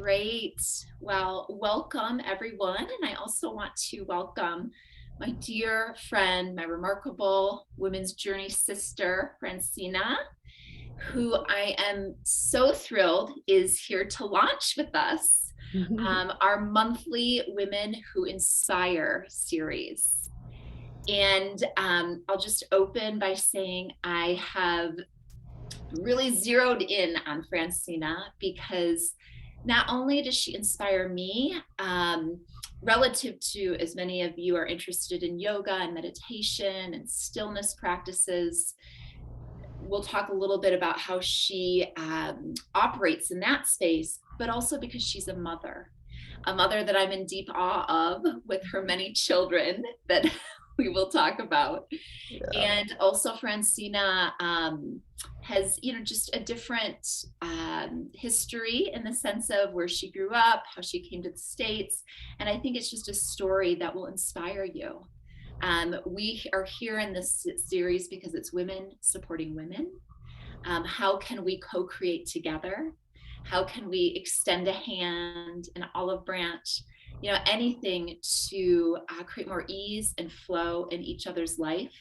Great. Well, welcome everyone. And I also want to welcome my dear friend, my remarkable women's journey sister, Francina, who I am so thrilled is here to launch with us our monthly Women Who Inspire series. And I'll just open by saying I have really zeroed in on Francina because not only does she inspire me, relative to as many of you are interested in yoga and meditation and stillness practices. We'll talk a little bit about how she operates in that space, but also because she's a mother that I'm in deep awe of with her many children that we will talk about. Yeah. And also Francina has, just a different history in the sense of where she grew up, how she came to the States. And I think it's just a story that will inspire you. We are here in this series because it's women supporting women. How can we co-create together? How can we extend a hand, an olive branch, anything to create more ease and flow in each other's life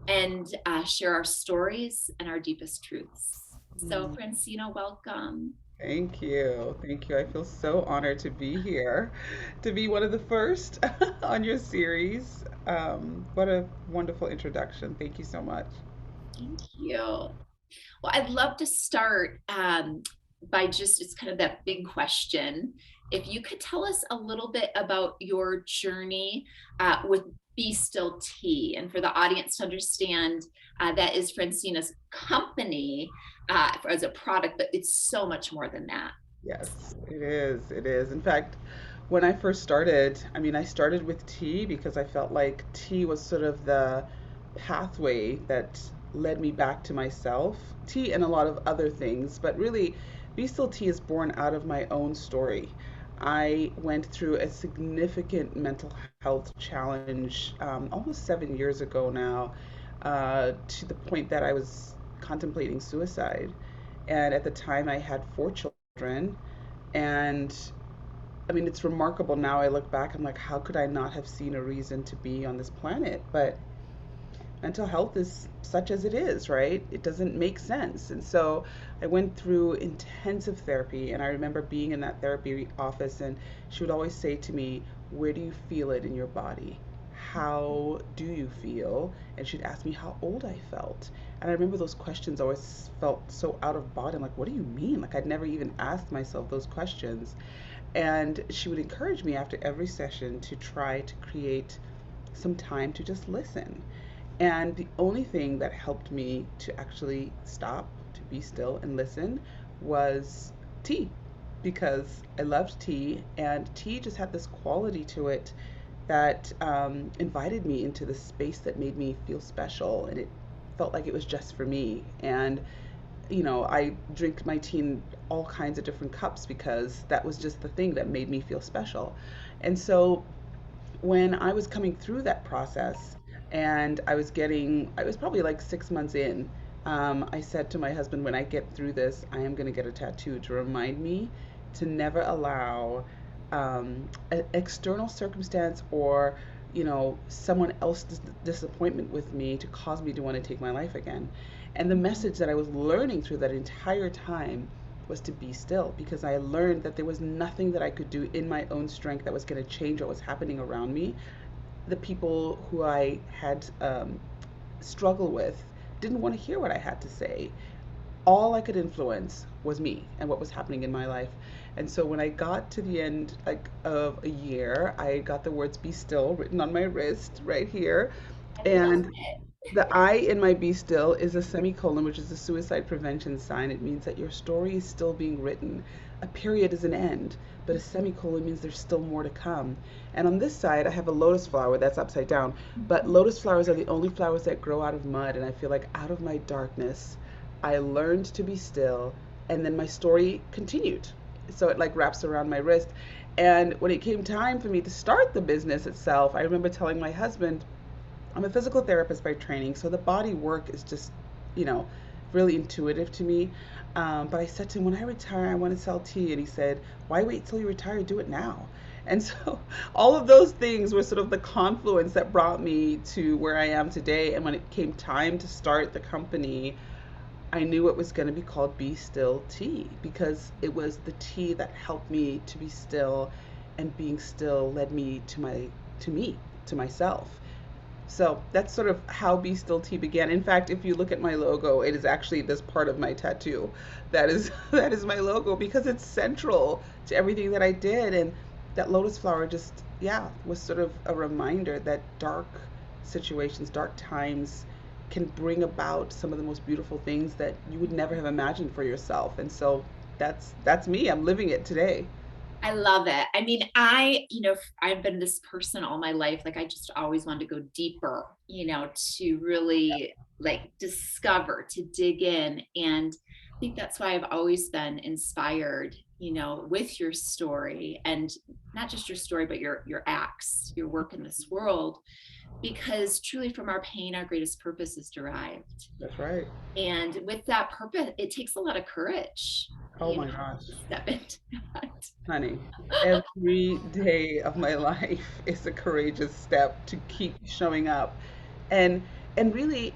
and share our stories and our deepest truths. So, Mm. Francina, welcome. Thank you. Thank you. I feel so honored to be here, to be one of the first on your series. What a wonderful introduction. Thank you so much. Thank you. Well, I'd love to start by just, it's kind of that big question. If you could tell us a little bit about your journey with Be Still Tea, and for the audience to understand, that is Francina's company as a product, but it's so much more than that. Yes, it is. It is. In fact, when I first started, I started with tea because I felt like tea was sort of the pathway that led me back to myself. Tea and a lot of other things, but really, Be Still Tea is born out of my own story. I went through a significant mental health challenge almost 7 years ago now, to the point that I was contemplating suicide. And at the time, I had 4 children. And it's remarkable now. I look back, I'm like, how could I not have seen a reason to be on this planet? But mental health is such as it is, right? It doesn't make sense. And so I went through intensive therapy. And I remember being in that therapy office, and she would always say to me, where do you feel it in your body? How do you feel? And she'd ask me how old I felt. And I remember those questions always felt so out of body. I'm like, what do you mean? Like, I'd never even asked myself those questions. And she would encourage me after every session to try to create some time to just listen. And the only thing that helped me to actually stop, to be still and listen, was tea, because I loved tea, and tea just had this quality to it that invited me into the space that made me feel special, and it felt like it was just for me. And I drink my tea in all kinds of different cups because that was just the thing that made me feel special. And so when I was coming through that process, and I was probably like 6 months in, I said to my husband, when I get through this, I am going to get a tattoo to remind me to never allow an external circumstance or someone else's disappointment with me to cause me to want to take my life again. And the message that I was learning through that entire time was to be still, because I learned that there was nothing that I could do in my own strength that was going to change what was happening around me. The people who I had struggled with didn't want to hear what I had to say. All I could influence was me and what was happening in my life. And so when I got to the end like of a year, I got the words "be still" written on my wrist right here. I love And the I in my "be still" is a semicolon, which is a suicide prevention sign. It means that your story is still being written. A period is an end, but a semicolon means there's still more to come. And on this side, I have a lotus flower that's upside down. But it. lotus flowers are the only flowers that grow out of mud. And I feel like out of my darkness, I learned to be still. And then my story continued. So it like wraps around my wrist. And when it came time for me to start the business itself, I remember telling my husband, I'm a physical therapist by training, so the body work is just, you know, really intuitive to me. But I said to him, when I retire, I want to sell tea. And he said, why wait till you retire? Do it now. And so all of those things were sort of the confluence that brought me to where I am today. And when it came time to start the company, I knew it was going to be called Be Still Tea because it was the tea that helped me to be still, and being still led me to me, to myself. So that's sort of how Be Still Tea began. In fact, if you look at my logo, it is actually this part of my tattoo. That is that is my logo because it's central to everything that I did. And that lotus flower just, yeah, was sort of a reminder that dark situations, dark times can bring about some of the most beautiful things that you would never have imagined for yourself. And so that's me. I'm living it today. I love it. I mean, I've been this person all my life. Like, I just always wanted to go deeper, to really like discover, to dig in. And I think that's why I've always been inspired, with your story, and not just your story, but your acts, your work in this world, because truly from our pain, our greatest purpose is derived. That's right. And with that purpose, it takes a lot of courage, Oh my gosh. to step into that. Honey, every day of my life is a courageous step to keep showing up. And really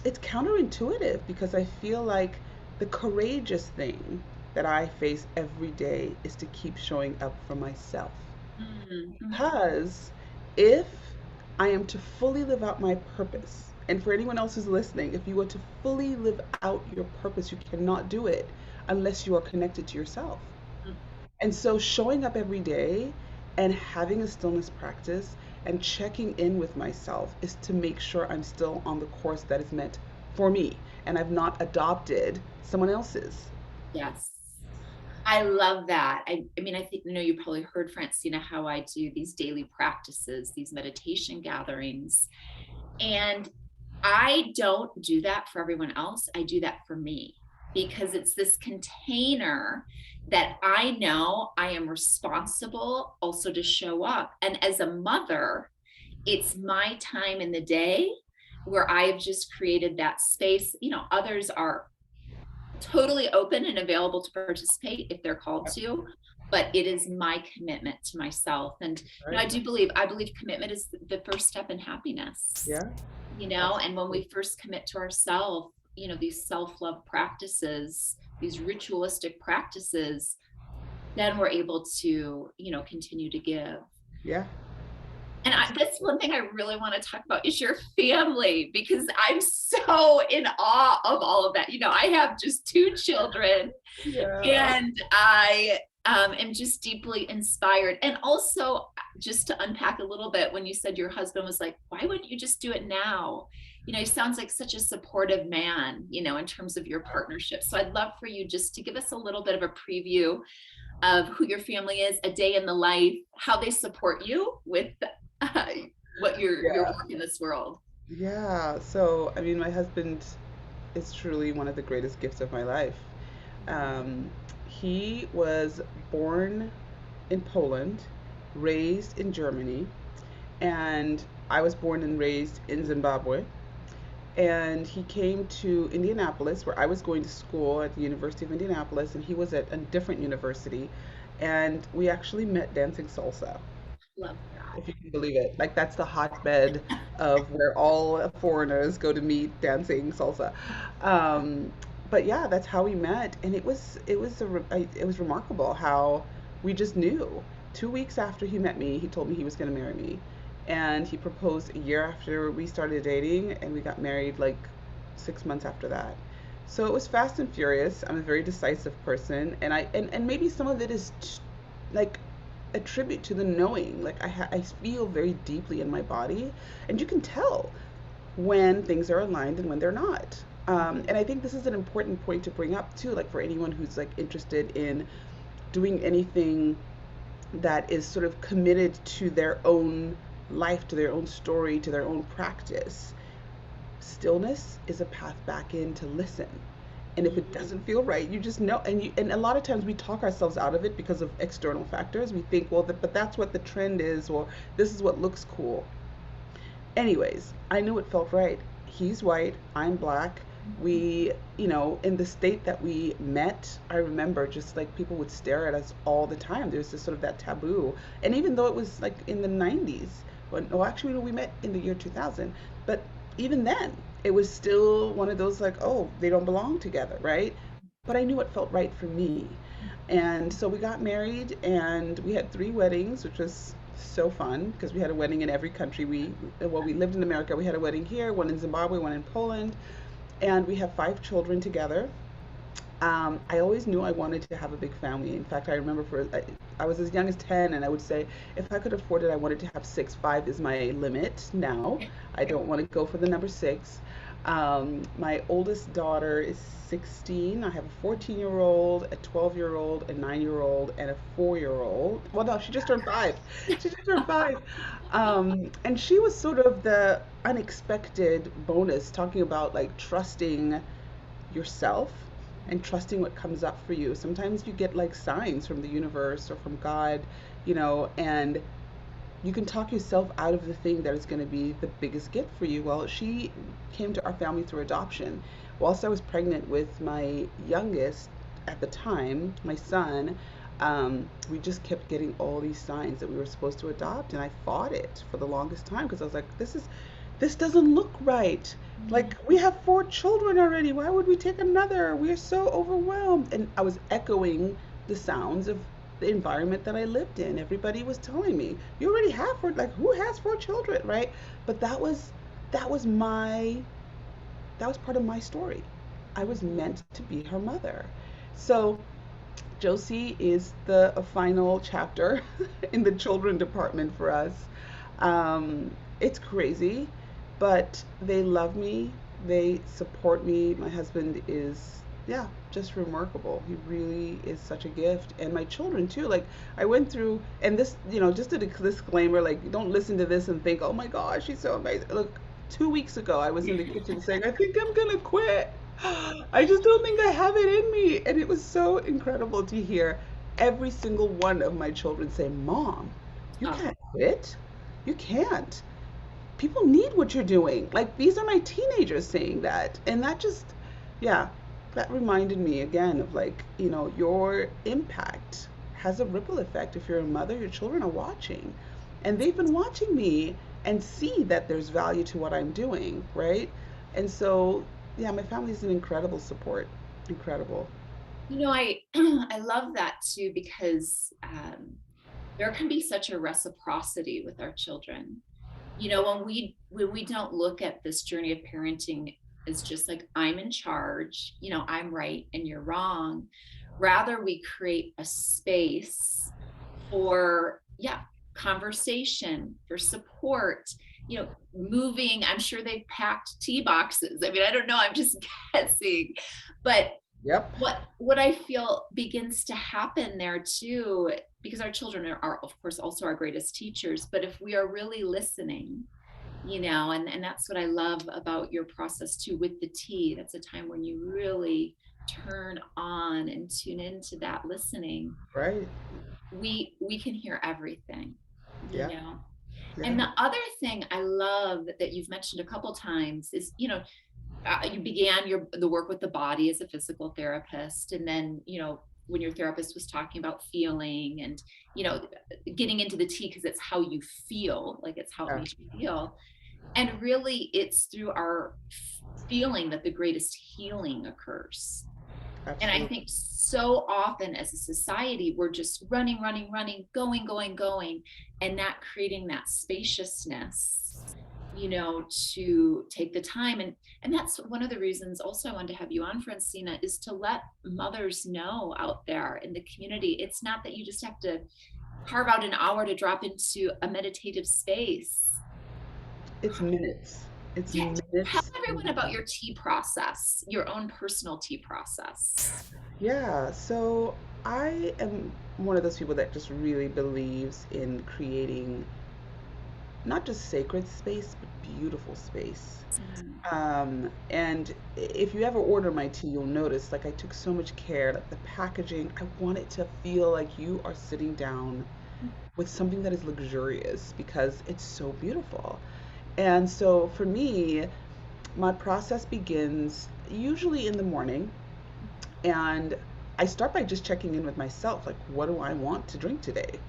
it's counterintuitive because I feel like the courageous thing that I face every day is to keep showing up for myself. Mm-hmm. Because if I am to fully live out my purpose, and for anyone else who's listening, if you were to fully live out your purpose, you cannot do it unless you are connected to yourself. And so showing up every day and having a stillness practice and checking in with myself is to make sure I'm still on the course that is meant for me and I've not adopted someone else's. Yes. I love that. I mean, I think, you probably heard, Francina, how I do these daily practices, these meditation gatherings. And I don't do that for everyone else. I do that for me because it's this container that I know I am responsible also to show up. And as a mother, it's my time in the day where I've just created that space. Others are totally open and available to participate if they're called to, but it is my commitment to myself. And Right? I believe commitment is the first step in happiness. Yeah, And when absolutely. we first commit to ourselves, these self-love practices, these ritualistic practices, then we're able to continue to give. Yeah, And that's absolutely. one thing I really want to talk about is your family, because I'm so in awe of all of that. I have just two children, Yeah. and I am just deeply inspired. And also, just to unpack a little bit, when you said your husband was like, why wouldn't you just do it now? He sounds like such a supportive man, in terms of your partnership. So I'd love for you just to give us a little bit of a preview of who your family is, a day in the life, how they support you with uh, what your Yeah. work in this world. Yeah. So, I mean, my husband is truly one of the greatest gifts of my life. Um, he was born in Poland, raised in Germany, and I was born and raised in Zimbabwe. And he came to Indianapolis, where I was going to school at the University of Indianapolis, and he was at a different university. And we actually met dancing salsa, Love if you can believe it. Like that's the hotbed of where all foreigners go to meet dancing salsa. Um, but yeah, that's how we met, and it was remarkable how we just knew. 2 weeks after he met me, he told me he was going to marry me, and he proposed a year after we started dating, and we got married like 6 months after that. So it was fast and furious. I'm a very decisive person, and and maybe some of it is like a tribute to the knowing. Like I feel very deeply in my body, and you can tell when things are aligned and when they're not. And I think this is an important point to bring up too, like for anyone who's like interested in doing anything that is sort of committed to their own life, to their own story, to their own practice. Stillness is a path back in to listen. And if it you. doesn't feel right, you just know. And a lot of times we talk ourselves out of it because of external factors. We think, well, but that's what the trend is, or this is what looks cool. Anyways, I knew it felt right. He's white, I'm black. Mhm. We, in the state that we met, I remember just like people would stare at us all the time. There was this sort of that taboo. And even though it was like in the 90s, well, actually, we met in the year 2000, but even then, it was still one of those like, oh, they don't belong together, right? But I knew what felt right for me. And so we got married and we had 3 weddings, which was so fun because we had a wedding in every country. We lived in America. We had a wedding here, one in Zimbabwe, one in Poland, and we have 5 children together. I always knew I wanted to have a big family. In fact, I remember I was as young as 10, and I would say if I could afford it, I wanted to have six. 5 is my limit now. I don't want to go for the number 6. My oldest daughter is 16. I have a 14-year-old, a 12-year-old, a 9-year-old, and a 4-year-old. Well, no, she just turned 5. She just turned 5. And she was sort of the unexpected bonus, talking about like trusting yourself and trusting what comes up for you. Sometimes you get like signs from the universe or from God, and you can talk yourself out of the thing that is going to be the biggest gift for you. Well, she came to our family through adoption. Whilst I was pregnant with my youngest at the time, my son, we just kept getting all these signs that we were supposed to adopt, and I fought it for the longest time because I was like, this doesn't look right. Mhm. Like, we have 4 children already. Why would we take another? We are so overwhelmed. And I was echoing the sounds of the environment that I lived in. Everybody was telling me, "You already have 4. Like, who has 4 children, right?" But that was that was part of my story. I was meant to be her mother. So Josie is the a final chapter in the children department for us. It's crazy, but they love me. They support me. My husband is, yeah, just remarkable. He really is such a gift. And my children, too. Like, I went through, and this, just a disclaimer, like, don't listen to this and think, oh my gosh, she's so amazing. Look, 2 weeks ago, I was in the kitchen saying, I think I'm going to quit. I just don't think I have it in me. And it was so incredible to hear every single one of my children say, Mom, you Oh, can't quit. You can't. People need what you're doing. Like, these are my teenagers saying that. And that just, yeah, that reminded me again of like, your impact has a ripple effect. If you're a mother, your children are watching. And they've been watching me and see that there's value to what I'm doing, right? And so, yeah, my family is an incredible support. Incredible. I I love that too because there can be such a reciprocity with our children. When we don't look at this journey of parenting as just like I'm in charge, I'm right and you're wrong. Rather, we create a space for, yeah, conversation, for support, moving. I'm sure they've packed tea boxes. I mean, I don't know, I'm just guessing. But Yep. what I feel begins to happen there too, because our children are of course also our greatest teachers, but if we are really listening, and that's what I love about your process too with the tea. That's a time when you really turn on and tune into that listening. Right. We can hear everything, you Yeah. know. Yeah. And the other thing I love that you've mentioned a couple times is, you began the work with the body as a physical therapist, and then when your therapist was talking about feeling and you know getting into the tea because it's how you feel, like it's how it Yeah. makes you feel. And really it's through our feeling that the greatest healing occurs. And I Absolutely. think so often as a society, we're just running, running, running, going, going, going, and not creating that spaciousness, to take the time. And that's one of the reasons also I wanted to have you on, Francina, is to let mothers know out there in the community. It's not that you just have to carve out an hour to drop into a meditative space. It's minutes. It's Yeah, tell minutes. everyone about your tea process, your own personal tea process. Yeah, so I am one of those people that just really believes in creating not just sacred space, but beautiful space. Mm. And if you ever order my tea, you'll notice like I took so much care, like the packaging, I want it to feel like you are sitting down with something that is luxurious because it's so beautiful. And so for me, My process begins usually in the morning, and I start by just checking in with myself, like, what do I want to drink today?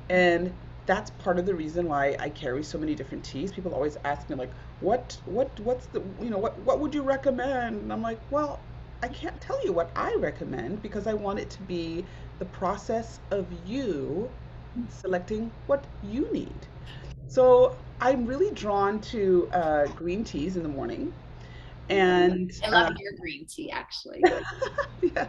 And that's part of the reason why I carry so many different teas. People always ask me like, what's the, what would you recommend? And I'm like, well, I can't tell you what I recommend because I want it to be the process of you selecting what you need. So I'm really drawn to green teas in the morning, and I love your green tea, actually. yeah.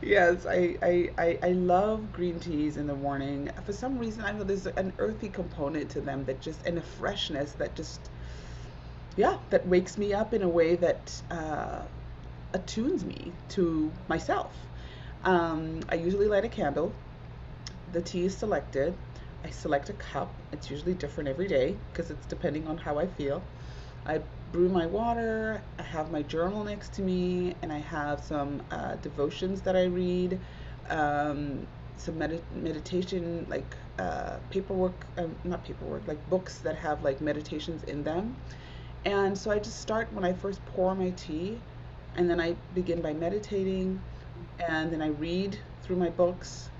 Yes, I love green teas in the morning. For some reason, I know there's an earthy component to them that just, and a freshness that just, yeah, that wakes me up in a way that attunes me to myself. I usually light a candle. The tea is selected. I select a cup. It's usually different every day because it's depending on how I feel. I brew my water. I have my journal next to me, and I have some devotions that I read, some meditation, like paperwork, not paperwork, like books that have like meditations in them. And so I just start when I first pour my tea, and then I begin by meditating, and then I read through my books,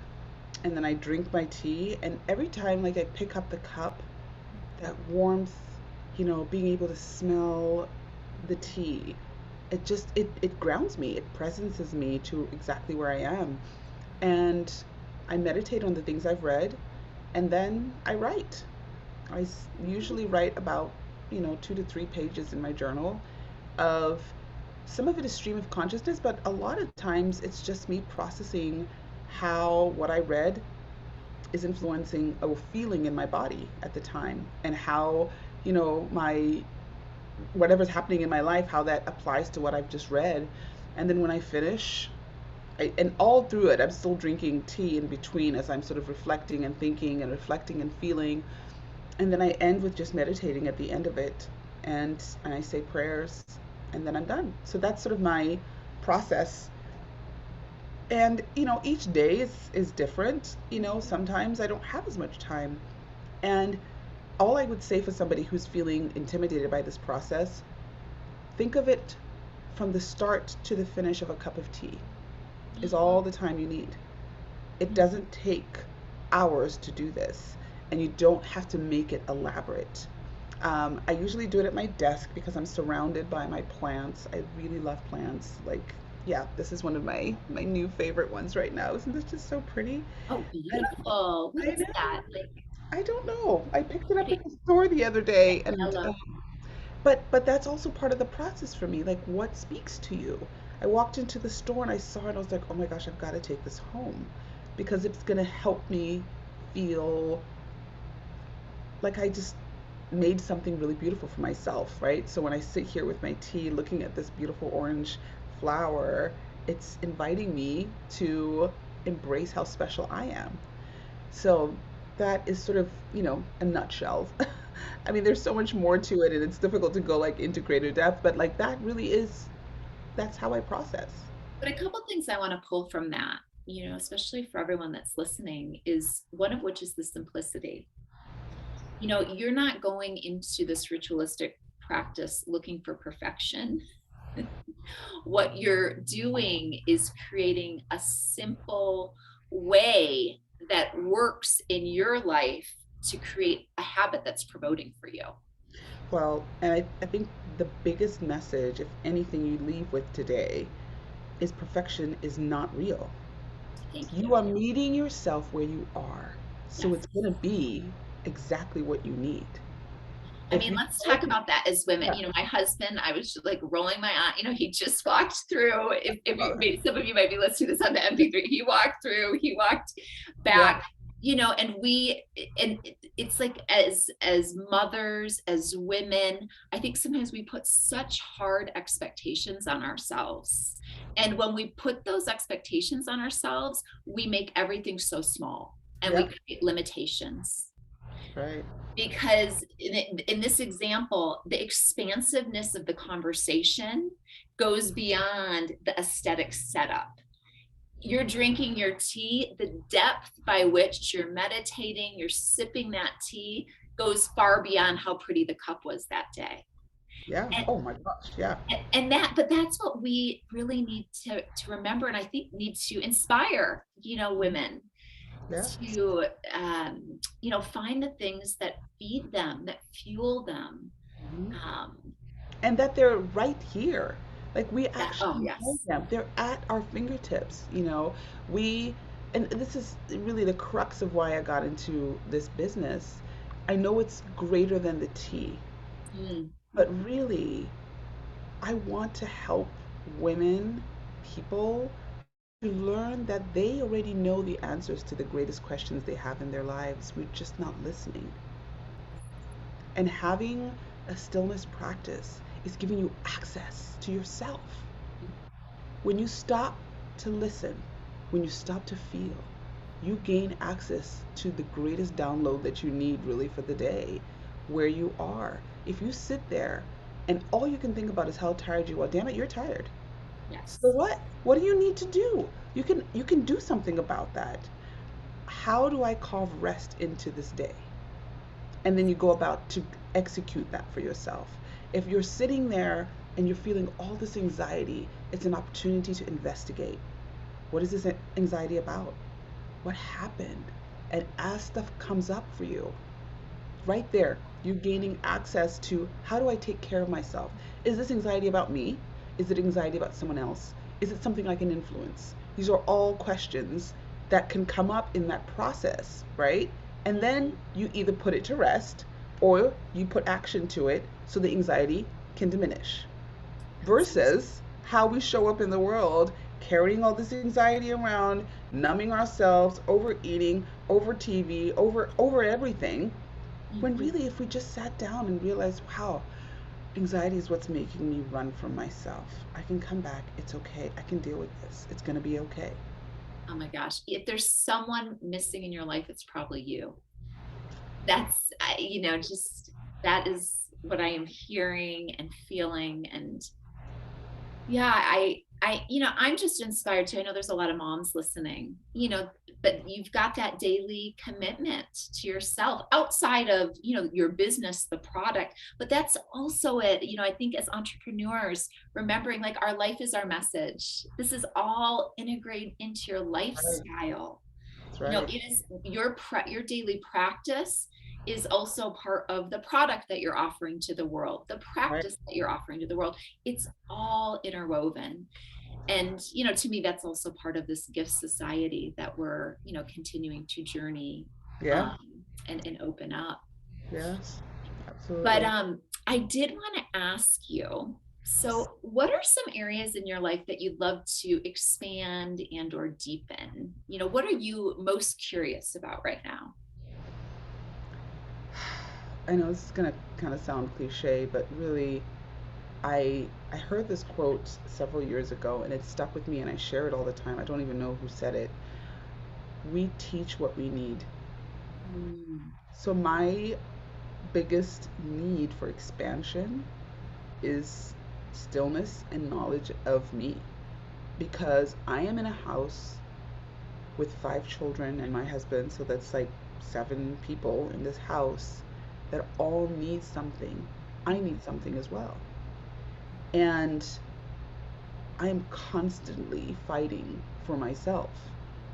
and then I drink my tea. And every time, like I pick up the cup, that warmth, being able to smell the tea, it grounds me. It presences me to exactly where I am. And I meditate on the things I've read, and then I write. Usually write about, 2 to 3 pages in my journal of, some of it is stream of consciousness, but a lot of times it's just me processing how what I read is influencing a feeling in my body at the time, and how, my whatever's happening in my life, how that applies to what I've just read. And then when I finish, and all through it, I'm still drinking tea in between as I'm sort of reflecting and thinking and reflecting and feeling. And then I end with just meditating at the end of it, and I say prayers, and then I'm done. So that's sort of my process. And each day is different. Sometimes I don't have as much time. And all I would say for somebody who's feeling intimidated by this process, think of it from the start to the finish of a cup of tea is all the time you need. It doesn't take hours to do this, and you don't have to make it elaborate. I usually do it at my desk because I'm surrounded by my plants. I really love plants. Like, yeah, this is one of my new favorite ones right now. Isn't this just so pretty? Oh, And beautiful. What I is that? know. Like I don't know. I picked it up pretty at the store the other day, and yellow. but that's also part of the process for me. Like, what speaks to you? I walked into the store and I saw it, and I was like, oh my gosh, I've got to take this home because it's gonna help me feel like I just made something really beautiful for myself, right? So when I sit here with my tea looking at this beautiful orange flower, it's inviting me to embrace how special I am. So that is sort of, a nutshell. I mean, there's so much more to it, and it's difficult to go like into greater depth, but like that really is, that's how I process. But a couple things I want to pull from that, especially for everyone that's listening, is one of which is the simplicity. You're not going into this ritualistic practice looking for perfection. What you're doing is creating a simple way that works in your life to create a habit that's promoting for you. Well, and I think the biggest message, if anything, you leave with today is perfection is not real. Thank you. You are meeting yourself where you are. So Yes. it's going to be exactly what you need. I If mean, you let's talk don't, about that as women. yeah, My husband, I was just like rolling my eye. He just walked through. If love it. some of you might be listening to this on the MP3, he walked through, he walked Yeah, back, and it's like as mothers, as women, I think sometimes we put such hard expectations on ourselves. And when we put those expectations on ourselves, we make everything so small and we yeah, create limitations right. because in this example, the expansiveness of the conversation goes beyond the aesthetic setup. You're drinking your tea, the depth by which you're meditating, you're sipping that tea goes far beyond how pretty the cup was that day. Yeah. Oh my gosh. Yeah. And that, but that's what we really need to remember, and I think need to inspire, Mhm. women Yeah. to find the things that feed them, that fuel them. Mhm. um And that they're right here. Like we yeah, oh actually know yes. them. They're at our fingertips, you know. We, and this is really the crux of why I got into this business. I know it's greater than the tea, Mm. but really, I want to help women, people, to learn that they already know the answers to the greatest questions they have in their lives. We're just not listening. And having a stillness practice is giving you access to yourself. When you stop to listen, when you stop to feel, you gain access to the greatest download that you need really for the day, where you are. If you sit there and all you can think about is how tired you are, damn it, you're tired. So Yes. what? What do you need to do? You can do something about that. How do I carve rest into this day? And then you go about to execute that for yourself. If you're sitting there and you're feeling all this anxiety, it's an opportunity to investigate. What is this anxiety about? What happened? And as stuff comes up for you, right there, you're gaining access to how do I take care of myself? Is this anxiety about me? Is it anxiety about someone else? Is it something I can influence? These are all questions that can come up in that process, right? And then you either put it to rest or you put action to it so the anxiety can diminish. Versus how we show up in the world carrying all this anxiety around, numbing ourselves, overeating, over TV, over everything, when Mhm. really, if we just sat down and realized, wow, anxiety is what's making me run from myself. I can come back. It's okay. I can deal with this. It's going to be okay. Oh my gosh, if there's someone missing in your life, it's probably you. That's just that is what I am hearing and feeling. And yeah, I'm just inspired too. I know there's a lot of moms listening, but you've got that daily commitment to yourself outside of, your business, the product. But that's also it. I think as entrepreneurs, remembering like our life is our message. This is all integrated into your Right. lifestyle. That's right. It is your daily practice is also part of the product that you're offering to the world, the Right. practice that you're offering to the world. It's all interwoven. And to me, that's also part of this gift society that we're continuing to journey, Yeah. um, and open up. Yes. But Absolutely. I did want to ask you, so what are some areas in your life that you'd love to expand and or deepen? What are you most curious about right now? I know this is going to kind of sound cliche, but really, I heard this quote several years ago and it stuck with me and I share it all the time. I don't even know who said it. We teach what we need. Mm. So my biggest need for expansion is stillness and knowledge of me because I am in a house with 5 children and my husband, so that's like 7 people in this house that all need something. I need something as well. And I am constantly fighting for myself,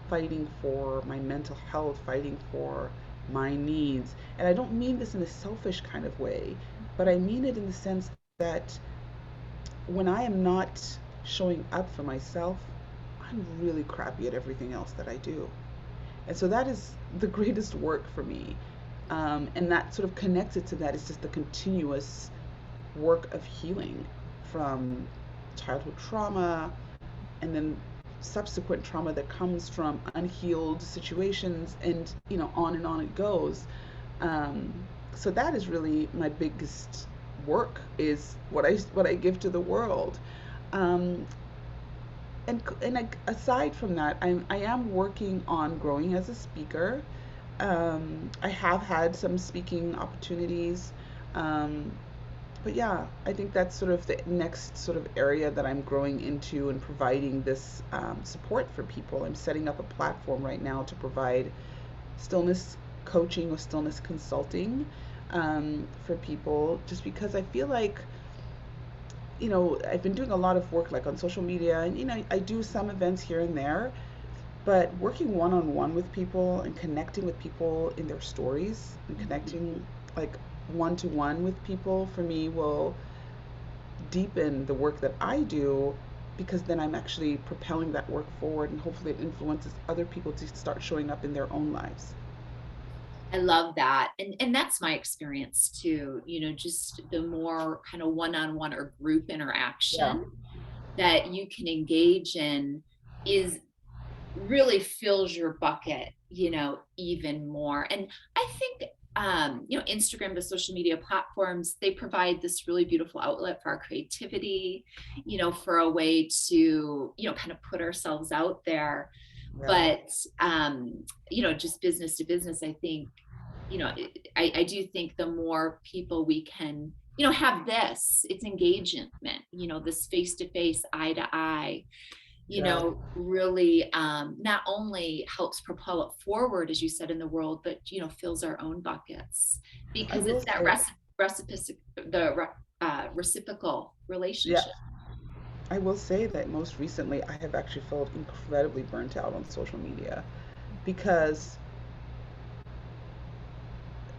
fighting for my mental health, fighting for my needs. And I don't mean this in a selfish kind of way, but I mean it in the sense that when I am not showing up for myself, I'm really crappy at everything else that I do. And so that is the greatest work for me. And that sort of connected to that is just the continuous work of healing from childhood trauma and then subsequent trauma that comes from unhealed situations and on and on it goes. um, so that is really my biggest work is what I give to the world. um, and aside from that, I am working on growing as a speaker. I have had some speaking opportunities. um, but yeah, I think that's sort of the next sort of area that I'm growing into and providing this support for people. I'm setting up a platform right now to provide stillness coaching or stillness consulting for people, just because I feel like I've been doing a lot of work like on social media, and I do some events here and there, but working one on one with people and connecting with people in their stories and connecting like one to one with people for me will deepen the work that I do, because then I'm actually propelling that work forward, and hopefully it influences other people to start showing up in their own lives. I love that. And that's my experience too. Just the more kind of one-on-one or group Yeah. interaction that you can engage in is really fills your bucket, even more. And I think Instagram, the social media platforms, they provide this really beautiful outlet for our creativity, for a way to, kind of put ourselves out there. Yeah. But just business to business, I think, I do think the more people we can, have this, it's engagement, this face to face, eye to eye, Yeah. really not only helps propel it forward, as you said, in the world, but, fills our own buckets, I because will it's that say, reciprocal yeah, relationship. I will say that most recently I have actually felt incredibly burnt out on social media, because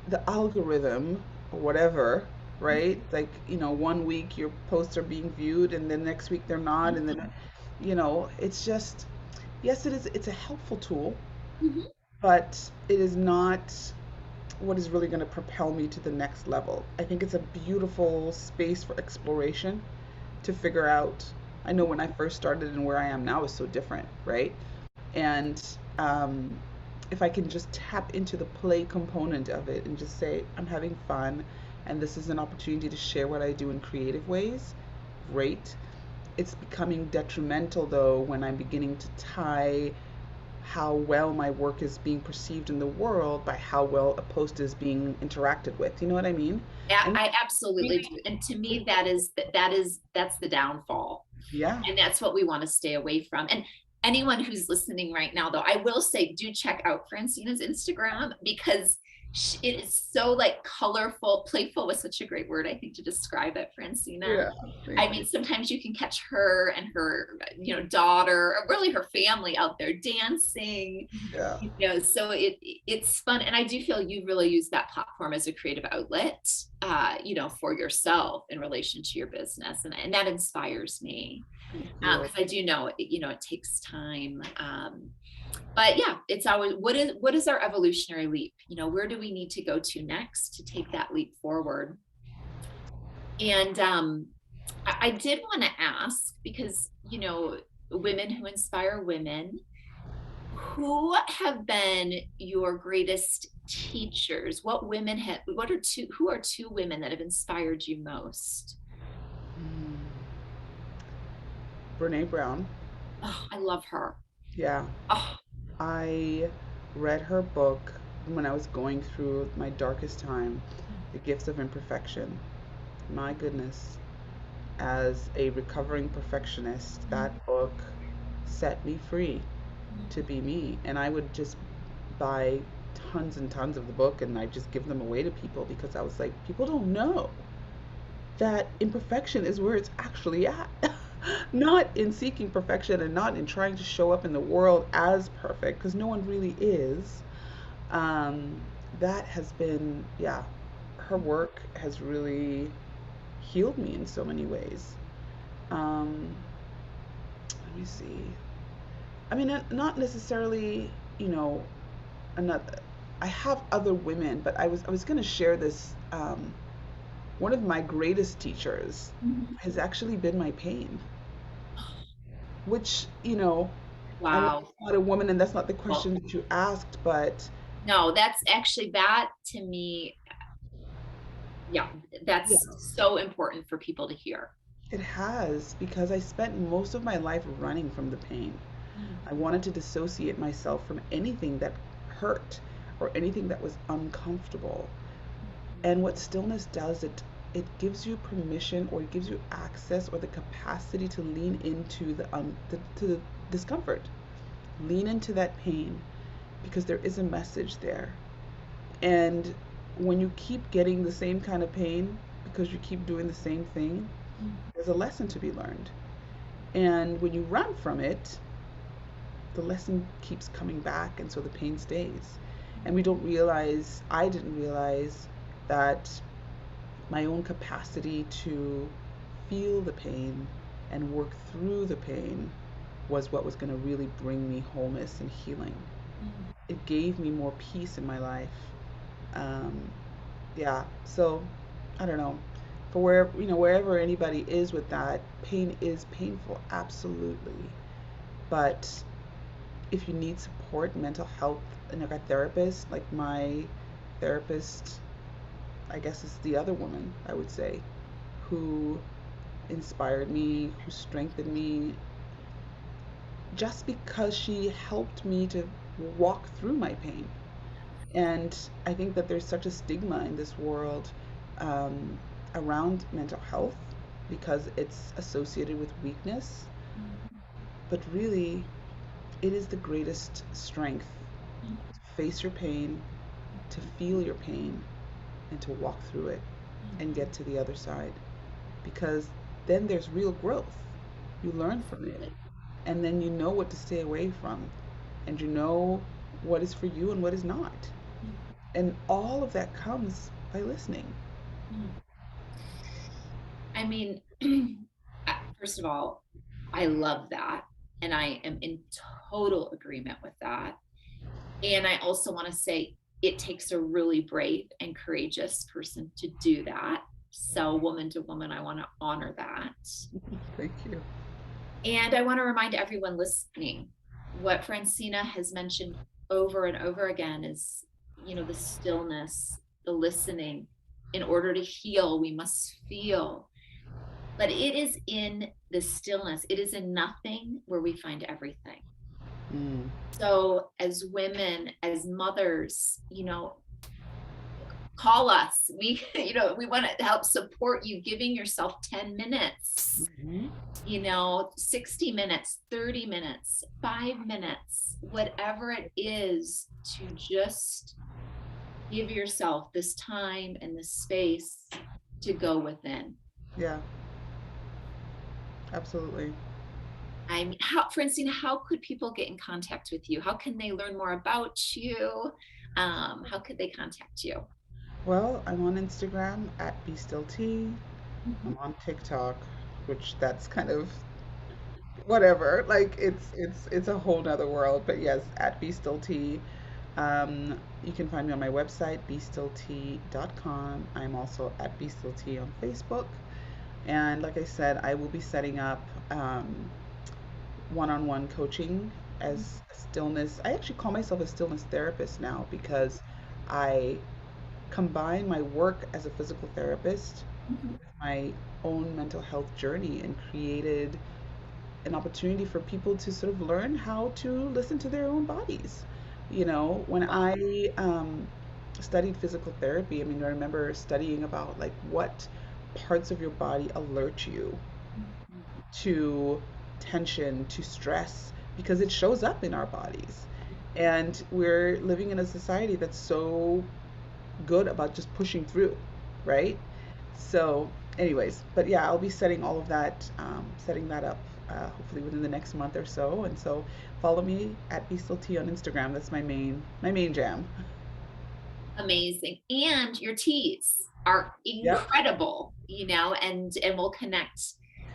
the algorithm or whatever, right? Like, one week your posts are being viewed and then next week they're not. And then, it's just, yes, it's a helpful tool, Mhm. but it is not what is really going to propel me to the next level. I think it's a beautiful space for exploration to figure out. I know when I first started and where I am now is so different, right? And um, if I can just tap into the play component of it and just say, I'm having fun and this is an opportunity to share what I do in creative ways, great. It's becoming detrimental though when I'm beginning to tie how well my work is being perceived in the world by how well a post is being interacted with. You know what I mean? And I absolutely really, do. And to me, that's the downfall. yeah, And that's what we want to stay away from. And anyone who's listening right now, though, I will say, do check out Francina's Instagram, because it is so like colorful. Playful was such a great word, I think, to describe it, Francina. yeah, thank I you. mean, sometimes you can catch her and her, daughter, or really her family out there dancing, Yeah, so it's fun. And I do feel you really use that platform as a creative outlet, for yourself in relation to your business. And that inspires me, thank you. because I do know it takes time. But yeah, it's always, what is our evolutionary leap? Where do we need to go to next to take that leap forward? And I did want to ask, because women who inspire women, who have been your greatest teachers? Who are two women that have inspired you most? Mm. Brene Brown. Oh, I love her. Yeah, Oh, I read her book when I was going through my darkest time, The Gifts of Imperfection. My goodness, as a recovering perfectionist, that book set me free to be me. And I would just buy tons and tons of the book and I just give them away to people, because I was like, people don't know that imperfection is where it's actually at. Not in seeking perfection and not in trying to show up in the world as perfect, because no one really is. Um, that has been, yeah, her work has really healed me in so many ways. Um, Let me see. I mean, not necessarily, you know, another. I have other women, but I was going to share this. One of my greatest teachers mhm. has actually been my pain, which, I know Wow. it's not a woman and that's not the Well, question that you asked, but no, that's actually, that to me, yeah, yeah, that's so important for people to hear. it has, because I spent most of my life running from the pain. I Mhm. wanted to dissociate myself from anything that hurt or anything that was uncomfortable. And what stillness does, it gives you permission, or it gives you access or the capacity to lean into the discomfort. Lean into that pain, because there is a message there. And when you keep getting the same kind of pain because you keep doing the same thing, There's a lesson to be learned. And when you run from it, the lesson keeps coming back, and so the pain stays. And we don't realize, I didn't realize that my own capacity to feel the pain and work through the pain was what was going to really bring me wholeness and healing. Mm. It gave me more peace in my life. Um, yeah, so I don't know. For where, wherever anybody is with that, pain is painful, absolutely. But if you need support, mental health, and like a therapist, like my therapist, I guess is the other woman, I would say, who inspired me, who strengthened me, just because she helped me to walk through my pain. And I think that there's such a stigma in this world um, around mental health because it's associated with weakness. Mm. But really, it is the greatest strength Mm. to face your pain, to feel your pain, and to walk through it and Mm. get to the other side. Because then there's real growth. You learn from it, Absolutely. and then you know what to stay away from, and you know what is for you and what is not. Mm. And all of that comes by listening. Mm. I mean, first of all, I love that. And I am in total agreement with that. And I also want to say it takes a really brave and courageous person to do that. So, woman to woman, I want to honor that. Thank you. And I want to remind everyone listening what Francina has mentioned over and over again is, the stillness, the listening. In order to heal, we must feel. But it is in the stillness, it is in nothing where we find everything. Mm, So, as women, as mothers, call us. We want to help support you, giving yourself 10 minutes, mhm. 60 minutes, 30 minutes, 5 minutes, whatever it is, to just give yourself this time and this space to go within. Yeah, absolutely. I mean, Francine, how could people get in contact with you? How can they learn more about you? How could they contact you? Well, I'm on Instagram at BeStillT. Mhm. I'm on TikTok, which that's kind of whatever. Like it's a whole nother world. But yes, at BeStillT. You can find me on my website, bestillT.com. I'm also at BeStillT on Facebook. And like I said, I will be setting up one-on-one coaching as a stillness. I actually call myself a stillness therapist now because I combine my work as a physical therapist Mhm. with my own mental health journey and created an opportunity for people to sort of learn how to listen to their own bodies. When Wow. I studied physical therapy, I mean, I remember studying about like what parts of your body alert you Mhm. to tension, to stress, because it shows up in our bodies. And we're living in a society that's so good about just pushing through, right? So, anyways, but yeah, I'll be setting all of that, setting that up hopefully within the next month or so. And so, follow me at BeStillT on Instagram. That's my main jam. Amazing. And your teas are Yep. incredible, and we'll connect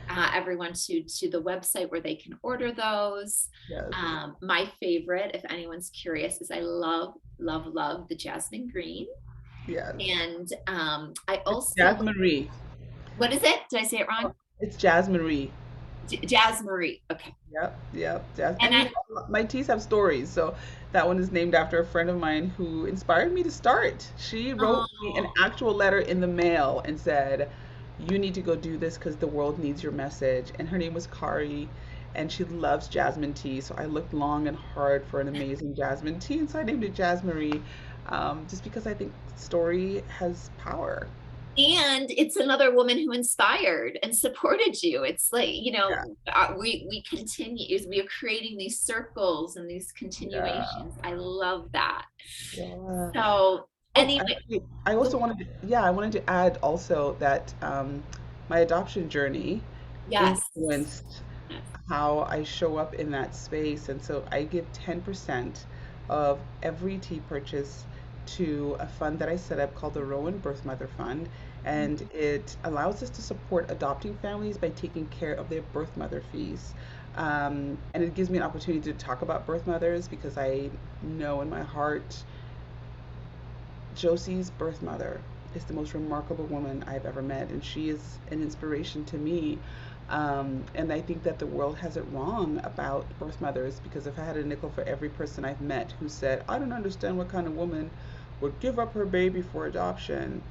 everyone to the website where they can order those. Yes. My favorite, if anyone's curious, is I love, love, love the jasmine green. Yes. And I It's also, Jazz Marie. what is it? Did I say it wrong? It's Jazz Marie. Jazz Marie. Okay. Yep, yep. Jazz. And And I, my teas have stories. So that one is named after a friend of mine who inspired me to start. She wrote me an oh, actual letter in the mail and said, "You need to go do this because the world needs your message." And her name was Kari, and she loves jasmine tea. So I looked long and hard for an amazing jasmine tea, and so I named it Jazz Marie, just because I think story has power. and it's another woman who inspired and supported you. It's like, Yeah, we continue, we are creating these circles and these yeah, continuations. I love that. yeah. So Oh, anyway, actually, I go also ahead. wanted to, yeah, I wanted to add also that my adoption journey. Yes. influenced Yes. how I show up in that space. And so I give 10% of every tea purchase to a fund that I set up called the Rowan Birth Mother Fund. And Mhm. it allows us to support adopting families by taking care of their birth mother fees. And it gives me an opportunity to talk about birth mothers because I know in my heart Josie's birth mother is the most remarkable woman I've ever met, and she is an inspiration to me. And I think that the world has it wrong about birth mothers because if I had a nickel for every person I've met who said, I don't understand what kind of woman would give up her baby for adoption,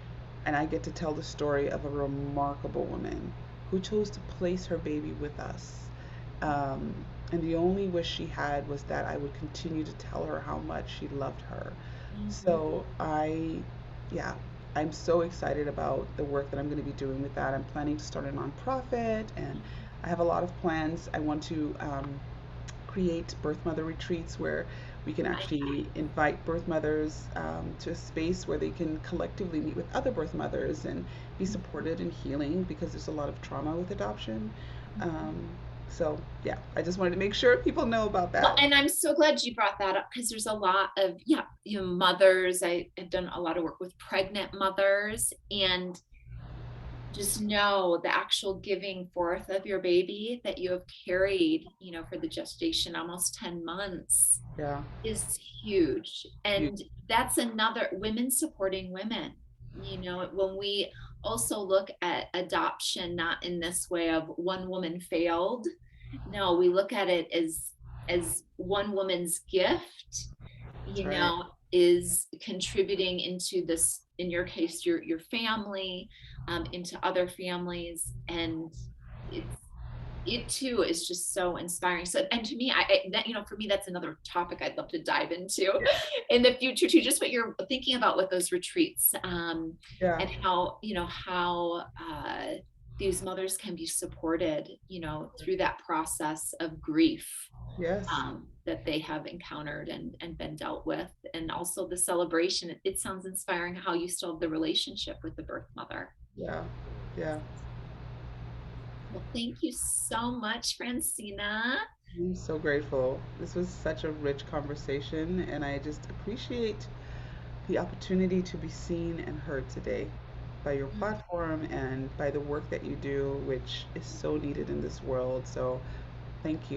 and I get to tell the story of a remarkable woman who chose to place her baby with us. Um, and the only wish she had was that I would continue to tell her how much she loved her. Mhm. So yeah, I'm so excited about the work that I'm going to be doing with that. I'm planning to start a nonprofit, and I have a lot of plans. I want to create birth mother retreats where we can I actually invite birth mothers to a space where they can collectively meet with other birth mothers and be supported in healing because there's a lot of trauma with adoption. Um, so yeah, I just wanted to make sure people know about Well, that. and I'm so glad you brought that up because there's a lot of, yeah, mothers. I have done a lot of work with pregnant mothers, and just know the actual giving forth of your baby that you have carried, for the gestation almost 10 months Yeah, is huge. you, And that's another women supporting women. When we also look at adoption, not in this way of one woman failed. No, we look at it as one woman's gift, that's right. is contributing into this, in your case, your family, into other families. And it's it too is just so inspiring. So, and to me, for me, that's another topic I'd love to dive into in the future too. Just what you're thinking about with those retreats, Yeah, and how these mothers can be supported, through that process of grief, yes, that they have encountered and been dealt with, and also the celebration. It sounds inspiring how you still have the relationship with the birth mother. yeah, yeah. Well, thank you so much, Francina. I'm so grateful. This was such a rich conversation, and I just appreciate the opportunity to be seen and heard today by your platform and by the work that you do, which is so needed in this world. So, thank you.